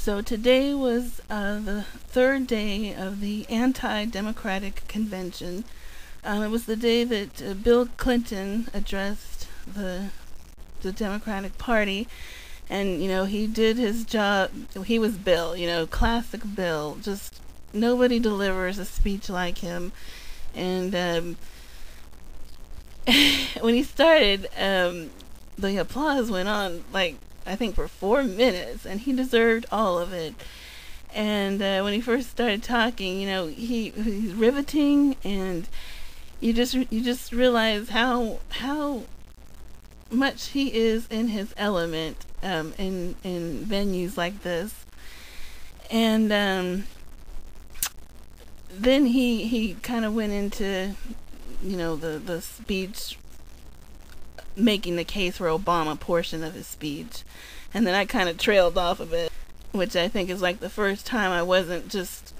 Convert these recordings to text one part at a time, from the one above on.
So today was the third day of the anti-democratic convention. It was the day that Bill Clinton addressed the Democratic Party, and he did his job. He was Bill, classic Bill. Just nobody delivers a speech like him. And when he started, the applause went on like I think for 4 minutes, and he deserved all of it. And when he first started talking, he's riveting, and you just realize how much he is in his element in venues like this. And then he kind of went into the speech, making the case for Obama portion of his speech, and then I kind of trailed off of it, which I think is like the first time I wasn't just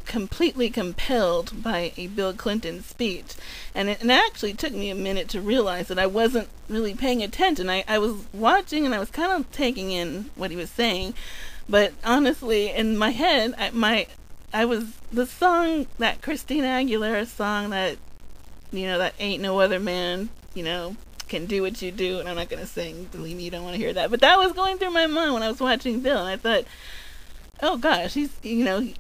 completely compelled by a Bill Clinton speech. And it actually took me a minute to realize that I wasn't really paying attention. I was watching and I was kind of taking in what he was saying, but honestly in my head I was the song, that Christina Aguilera song, that that ain't no other man can do what you do, and I'm not gonna sing, believe me, you don't want to hear that, but that was going through my mind when I was watching Bill, and I thought, oh gosh, he's I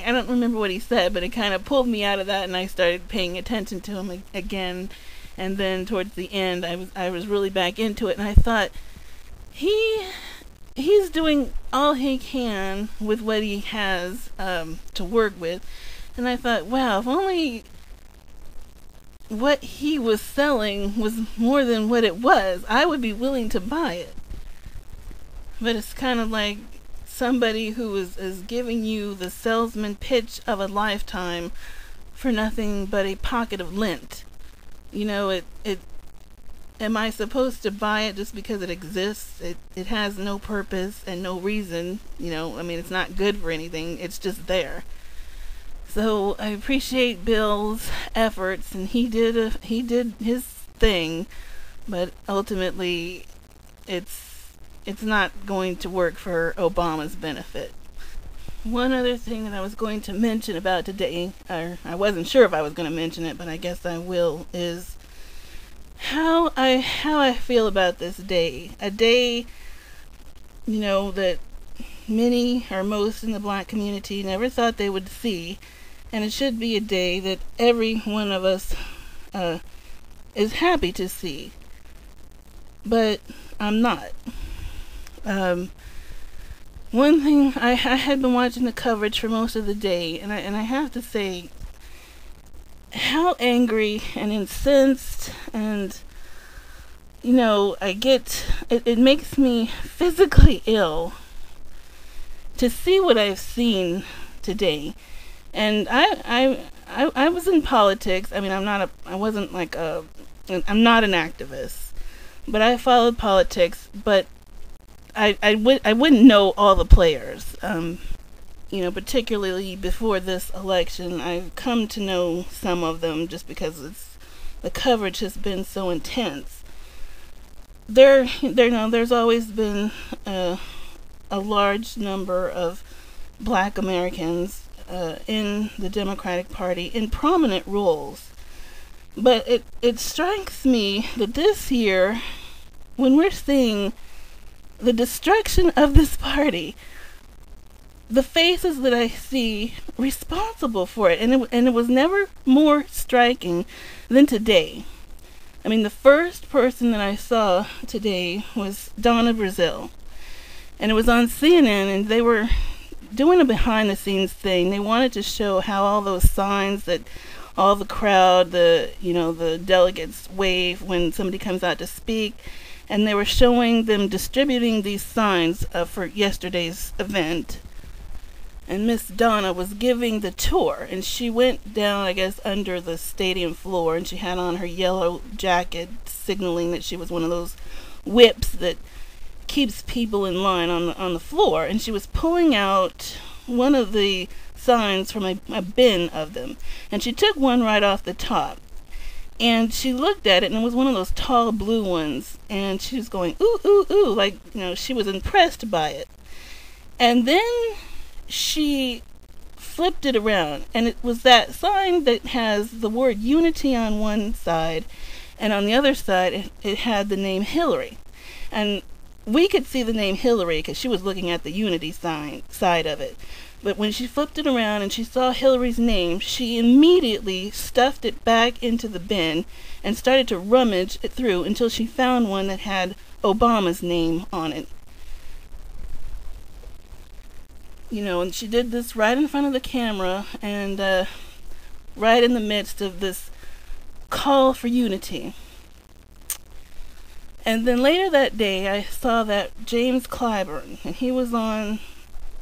don't remember what he said, but it kind of pulled me out of that, and I started paying attention to him again. And then towards the end I was really back into it, and I thought he's doing all he can with what he has to work with. And I thought, wow, if only what he was selling was more than what it was, I would be willing to buy it. But it's kind of like somebody who is giving you the salesman pitch of a lifetime for nothing but a pocket of lint. Am I supposed to buy it just because it exists? It has no purpose and no reason. It's not good for anything. It's just there. So I appreciate Bill's efforts, and he did his thing, but ultimately it's not going to work for Obama's benefit. One other thing that I was going to mention about today, or I wasn't sure if I was going to mention it, but I guess I will, is how I feel about this day. A day, that many or most in the black community never thought they would see. And it should be a day that every one of us is happy to see. But I'm not. One thing, I had been watching the coverage for most of the day, and I have to say how angry and incensed, and it makes me physically ill to see what I've seen today. And I was in politics. I'm not an activist, but I followed politics. But I wouldn't know all the players. Particularly before this election, I've come to know some of them just because the coverage has been so intense. There's always been a large number of black Americans in the Democratic Party in prominent roles. But it strikes me that this year, when we're seeing the destruction of this party, the faces that I see responsible for it, and it was never more striking than today. The first person that I saw today was Donna Brazile, and it was on CNN, and they were doing a behind-the-scenes thing. They wanted to show how all those signs that all the crowd, the delegates wave when somebody comes out to speak, and they were showing them distributing these signs for yesterday's event. And Miss Donna was giving the tour, and she went down, I guess, under the stadium floor, and she had on her yellow jacket, signaling that she was one of those whips that keeps people in line on the floor. And she was pulling out one of the signs from a bin of them, and she took one right off the top. And she looked at it, and it was one of those tall blue ones, and she was going, ooh, ooh, ooh, like, she was impressed by it. And then she flipped it around, and it was that sign that has the word unity on one side, and on the other side it had the name Hillary. And we could see the name Hillary because she was looking at the unity side of it. But when she flipped it around and she saw Hillary's name, she immediately stuffed it back into the bin and started to rummage it through until she found one that had Obama's name on it. And she did this right in front of the camera and right in the midst of this call for unity. And then later that day, I saw that James Clyburn, and he was on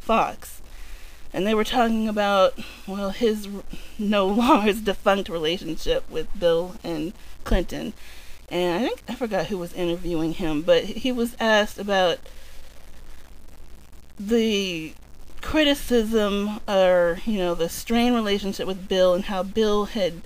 Fox. And they were talking about, his defunct relationship with Bill and Clinton. And I forgot who was interviewing him, but he was asked about the criticism or, the strained relationship with Bill, and how Bill had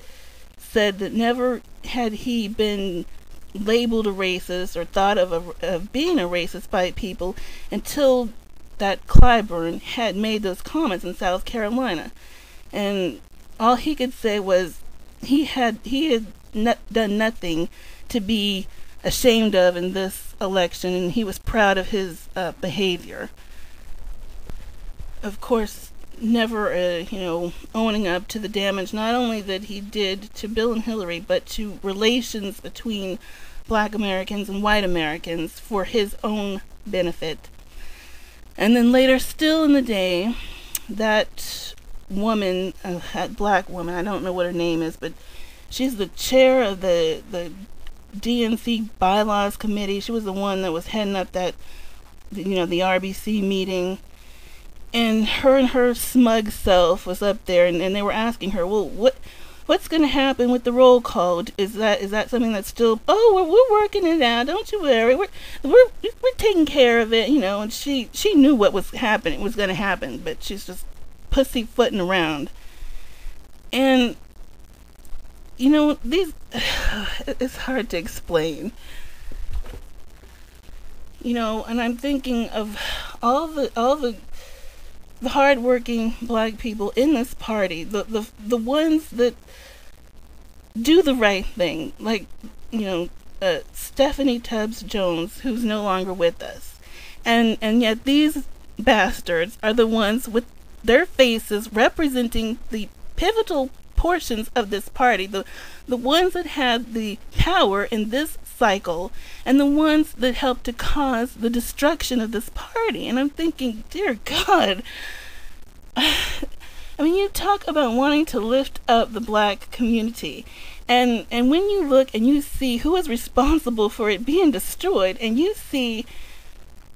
said that never had he been labeled a racist or thought of being a racist by people until that Clyburn had made those comments in South Carolina. And all he could say was he had done nothing to be ashamed of in this election, and he was proud of his behavior. Of course, never, owning up to the damage not only that he did to Bill and Hillary, but to relations between Black Americans and white Americans for his own benefit. And then later, still in the day, that woman, that black woman, I don't know what her name is, but she's the chair of the DNC bylaws committee. She was the one that was heading up that, the RBC meeting. And her smug self was up there, and they were asking her, well, what's going to happen with the roll call? Is that something that's still? Oh, we're working it out. Don't you worry. We're taking care of it. And she knew what was happening, was going to happen, but she's just pussyfooting around. And these, it's hard to explain. And I'm thinking of all the hardworking black people in this party, the ones that do the right thing, like Stephanie Tubbs Jones, who's no longer with us, and yet these bastards are the ones with their faces representing the pivotal portions of this party, the ones that had the power in this cycle, and the ones that helped to cause the destruction of this party. And I'm thinking, dear God, you talk about wanting to lift up the black community, and when you look and you see who is responsible for it being destroyed, and you see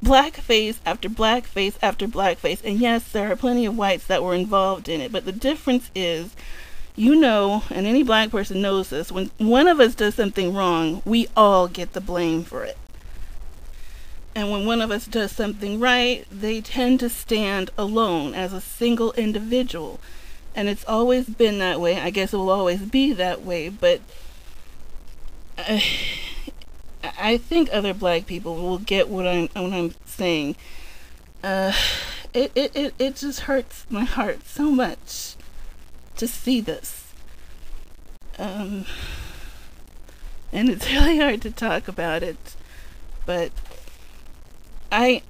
blackface after blackface after blackface, and yes, there are plenty of whites that were involved in it, but the difference is, and any black person knows this, when one of us does something wrong, we all get the blame for it. And when one of us does something right, they tend to stand alone as a single individual. And it's always been that way. I guess it will always be that way, but I think other black people will get what I'm saying. It just hurts my heart so much to see this. And it's really hard to talk about it, but I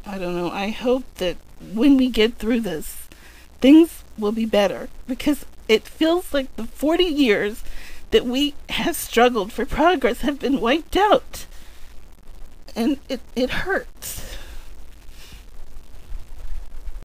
don't know. I hope that when we get through this, things will be better, because it feels like the 40 years that we have struggled for progress have been wiped out, and it hurts.